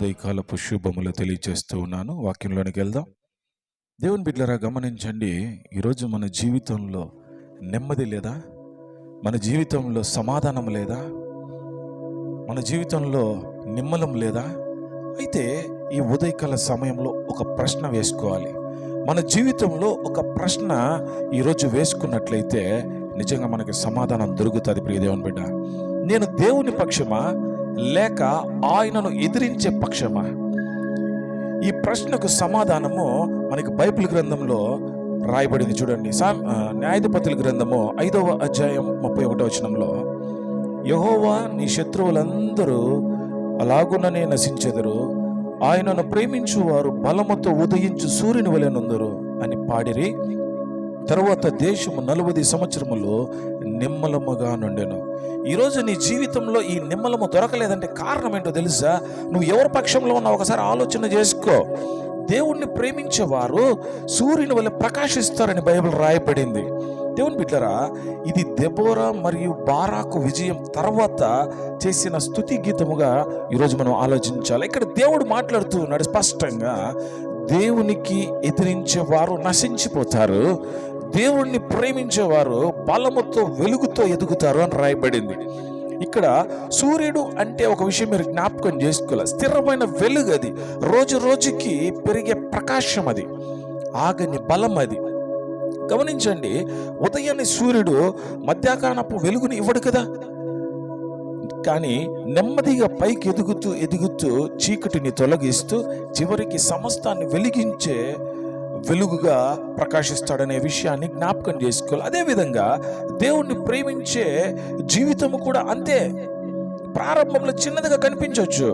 ఉదయకాలపు శుభములు తెలియజేస్తూ ఉన్నాను. వాక్యంలోనికి వెళ్దాం. దేవుని బిడ్డలారా, గమనించండి. ఈరోజు మన జీవితంలో నెమ్మది లేదా? మన జీవితంలో సమాధానం లేదా? మన జీవితంలో నిమ్మలం లేదా? అయితే ఈ ఉదయకాల సమయంలో ఒక ప్రశ్న వేసుకోవాలి. మన జీవితంలో ఒక ప్రశ్న ఈరోజు వేసుకున్నట్లయితే నిజంగా మనకి సమాధానం దొరుకుతుంది. ప్రియ దేవుని బిడ్డ, నేను దేవుని పక్షమా లేక ఆయనను ఎదిరించే పక్షమా? ఈ ప్రశ్నకు సమాధానము మనకి బైబిల్ గ్రంథంలో రాయబడింది. చూడండి, న్యాయాధిపతుల గ్రంథము 5వ అధ్యాయం 31వ వచనంలో, యెహోవా నీ శత్రువులందరూ అలాగుననే నశించెదరు, ఆయనను ప్రేమించు వారు బలముతో ఉదయించు సూర్యుని వలె నుందురు అని పాడిరి. తరువాత దేశము 40 సంవత్సరములు నిమ్మలముగా నుండెను. ఈరోజు నీ జీవితంలో ఈ నిమ్మలము దొరకలేదంటే కారణం ఏంటో తెలుసా? నువ్వు ఎవరి పక్షంలో ఉన్నావు ఒకసారి ఆలోచన చేసుకో. దేవుణ్ణి ప్రేమించేవారు సూర్యుని వలె ప్రకాశిస్తారని బైబిల్ రాయబడింది. దేవుని బిడ్డలారా, ఇది దెబోరా మరియు బారాకు విజయం తర్వాత చేసిన స్తుతి గీతముగా ఈరోజు మనం ఆలోచించాలి. ఇక్కడ దేవుడు మాట్లాడుతూ ఉన్నాడు స్పష్టంగా. దేవునికి ఎదిరించేవారు నశించిపోతారు, దేవుణ్ణి ప్రేమించేవారు బలముతో వెలుగుతో ఎదుగుతారు అని రాయబడింది. ఇక్కడ సూర్యుడు అంటే ఒక విషయం మీరు జ్ఞాపకం చేసుకోవాలి. స్థిరమైన వెలుగు, అది రోజు రోజుకి పెరిగే ప్రకాశం, అది ఆగని బలం. అది గమనించండి. ఉదయాన్నే సూర్యుడు మధ్యాహ్నపు వెలుగుని ఇవ్వడు కదా, కానీ నెమ్మదిగా పైకి ఎదుగుతూ ఎదుగుతూ చీకటిని తొలగిస్తూ చివరికి సమస్తాన్ని వెలిగించే వెలుగుగా ప్రకాశిస్తాడనే విషయాన్ని జ్ఞాపకం చేసుకోవాలి. అదేవిధంగా దేవుణ్ణి ప్రేమించే జీవితము కూడా అంతే. ప్రారంభంలో చిన్నదిగా కనిపించవచ్చు,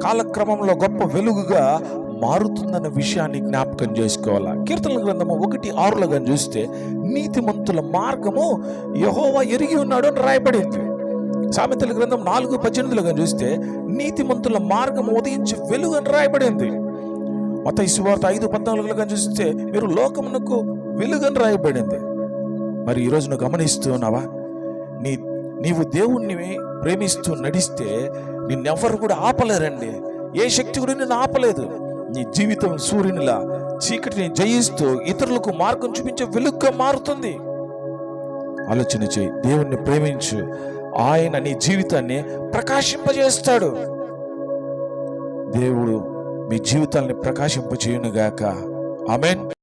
కాలక్రమంలో గొప్ప వెలుగుగా మారుతుందన్న విషయాన్ని జ్ఞాపకం చేసుకోవాలి. కీర్తనల గ్రంథము 1:6 చూస్తే, నీతిమంతుల మార్గము యెహోవా ఎరిగి ఉన్నాడు అని రాయబడింది. సామెతల గ్రంథం 4:18 చూస్తే, నీతిమంతుల మార్గం ఉదయించి వెలుగు అని రాయబడింది. మత్తయి సువార్త 5:14 చూస్తే, మీరు లోకమునకు వెలుగని రాయబడింది. మరి ఈరోజు నువ్వు గమనిస్తూ ఉన్నావా? నీవు దేవుణ్ణి ప్రేమిస్తూ నడిస్తే నిన్నెవరు కూడా ఆపలేరండి. ఏ శక్తి కూడా నిన్ను ఆపలేదు. నీ జీవితం సూర్యునిలా చీకటిని జయిస్తూ ఇతరులకు మార్గం చూపించే వెలుగుగా మారుతుంది. ఆలోచన చేయి. దేవుణ్ణి ప్రేమించు, ఆయన నీ జీవితాన్ని ప్రకాశింపజేస్తాడు. దేవుడు మీ జీవితాన్ని ప్రకాశింపజేయునుగాక. ఆమేన్.